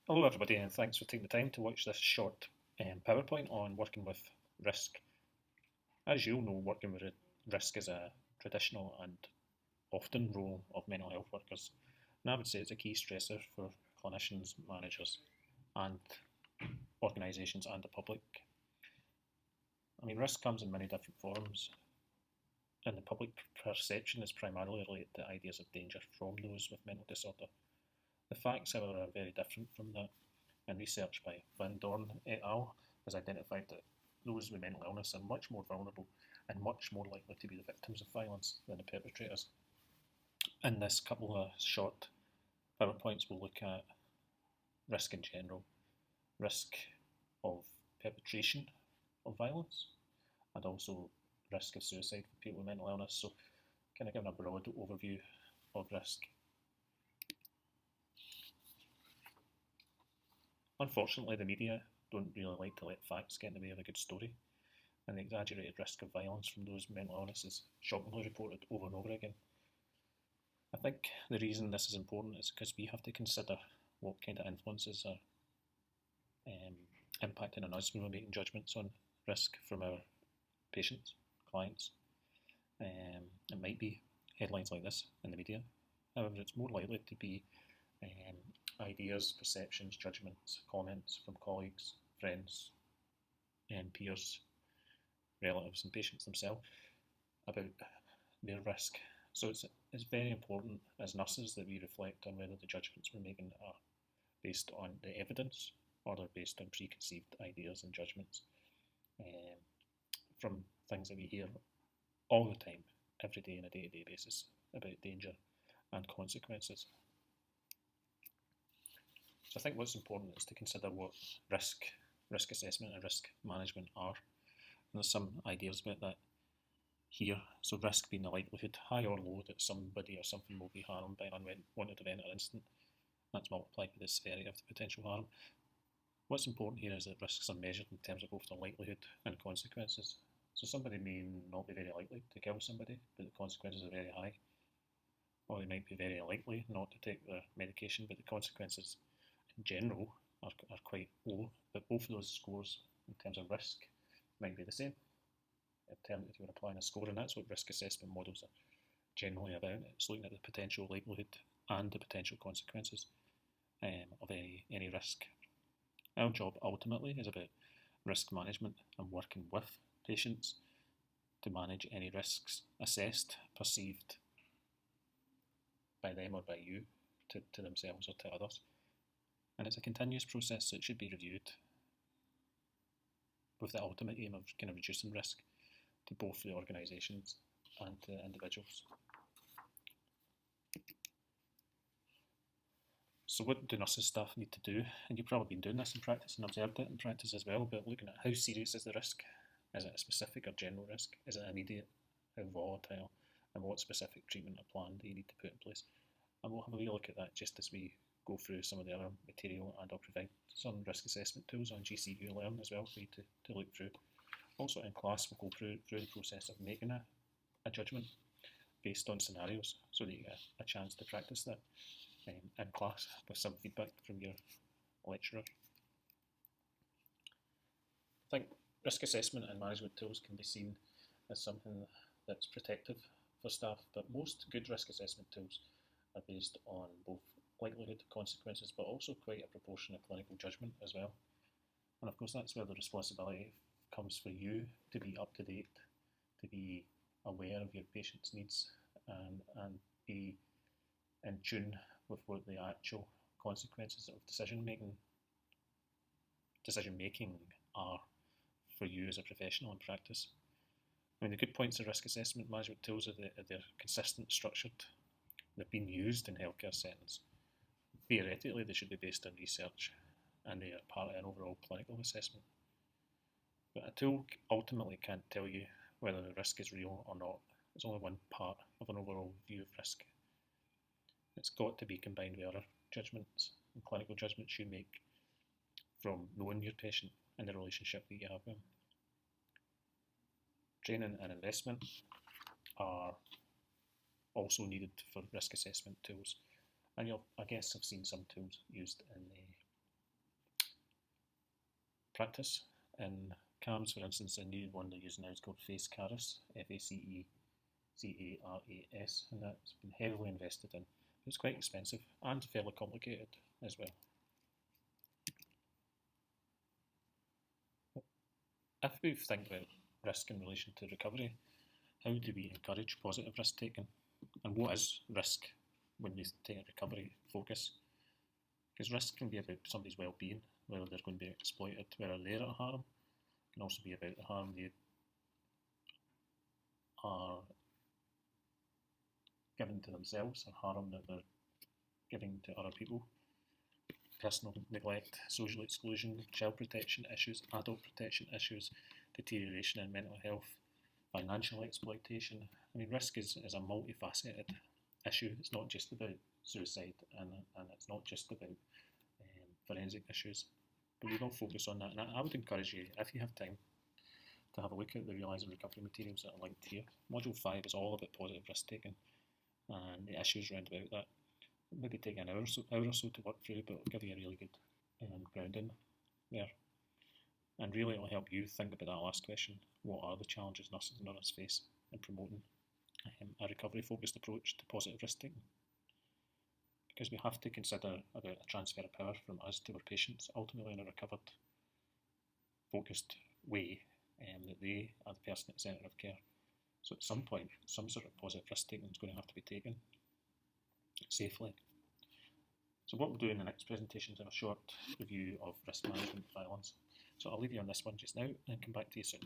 Hello, everybody, and thanks for taking the time to watch this short PowerPoint on working with risk. As you'll know, working with risk is a traditional and often role of mental health workers, and I would say it's a key stressor for clinicians, managers, and organisations and the public. I mean, risk comes in many different forms, and the public perception is primarily related to ideas of danger from those with mental disorder. The facts, however, are very different from that, and research by Van Dorn et al. Has identified that those with mental illness are much more vulnerable and much more likely to be the victims of violence than the perpetrators. In this couple of short PowerPoints, we'll look at risk in general, risk of perpetration of violence, and also risk of suicide for people with mental illness. So, kind of giving a broad overview of risk. Unfortunately, the media don't really like to let facts get in the way of a good story, and the exaggerated risk of violence from those with mental illness is shockingly reported over and over again. I think the reason this is important is because we have to consider what kind of influences are impacting on us when we're making judgments on risk from our patients, clients. It might be headlines like this in the media. However, it's more likely to be ideas, perceptions, judgments, comments from colleagues, friends, and peers, relatives, and patients themselves about their risk. So it's very important as nurses that we reflect on whether the judgments we're making are based on the evidence or they're based on preconceived ideas and judgments from things that we hear all the time, every day on a day-to-day basis about danger and consequences. So I think what's important is to consider what risk assessment and risk management are. And there's some ideas about that here. So risk being the likelihood, high or low, that somebody or something will be harmed by an unwanted event or incident. That's multiplied by the severity of the potential harm. What's important here is that risks are measured in terms of both the likelihood and consequences. So somebody may not be very likely to kill somebody, but the consequences are very high. Or they might be very likely not to take their medication, but the consequences in general are quite low. But both of those scores in terms of risk might be the same. In terms if you're applying a score, and that's what risk assessment models are generally about. It's looking at the potential likelihood and the potential consequences of any risk. Our job ultimately is about risk management and working with patients to manage any risks assessed, perceived by them or by you to themselves or to others. And it's a continuous process, so it should be reviewed with the ultimate aim of kind of reducing risk to both the organisations and the individuals. So what do nurses staff need to do? And you've probably been doing this in practice and observed it in practice as well, but looking at how serious is the risk? Is it a specific or general risk? Is it immediate? How volatile? And what specific treatment or plan do you need to put in place? And we'll have a wee look at that just as we go through some of the other material, and I'll provide some risk assessment tools on GCU Learn as well for you to look through. Also in class we'll go through the process of making a judgment based on scenarios so that you get a chance to practice that in class with some feedback from your lecturer. I think risk assessment and management tools can be seen as something that's protective for staff, but most good risk assessment tools are based on both likelihood consequences, but also quite a proportion of clinical judgment as well. And of course that's where the responsibility comes for you to be up to date, to be aware of your patient's needs and be in tune with what the actual consequences of decision making are for you as a professional in practice. I mean, the good points of risk assessment management tools are they're consistent, structured, they've been used in healthcare settings. Theoretically, they should be based on research and they are part of an overall clinical assessment. But a tool ultimately can't tell you whether the risk is real or not. It's only one part of an overall view of risk. It's got to be combined with other judgments and clinical judgments you make from knowing your patient and the relationship that you have with them. Training and investment are also needed for risk assessment tools. And you'll, I guess, have seen some tools used in practice. In CAMS, for instance, the new one they're using now is called FACE-CARAS, FACECARAS, and that's been heavily invested in. It's quite expensive and fairly complicated as well. If we think about risk in relation to recovery, how do we encourage positive risk taking? And what is risk when we take a recovery focus? Because risk can be about somebody's well-being, whether they're going to be exploited, whether they're at harm. It can also be about the harm they are giving to themselves or harm that they're giving to other people. Personal neglect, social exclusion, child protection issues, adult protection issues, deterioration in mental health, financial exploitation. I mean, risk is a multifaceted issue. It's not just about suicide and it's not just about forensic issues. But we will focus on that. And I would encourage you, if you have time, to have a look at the Realising Recovery materials that are linked here. Module 5 is all about positive risk taking and the issues around about that. Maybe take an hour or so to work through, but it'll give you a really good grounding there. And really it'll help you think about that last question. What are the challenges nurses and others face in promoting a recovery-focused approach to positive risk taking? Because we have to consider about a transfer of power from us to our patients, ultimately in a recovered, focused way, that they are the person at the centre of care. So at some point, some sort of positive risk taking is going to have to be taken safely. So what we'll do in the next presentation is a short review of risk management violence. So I'll leave you on this one just now and come back to you soon.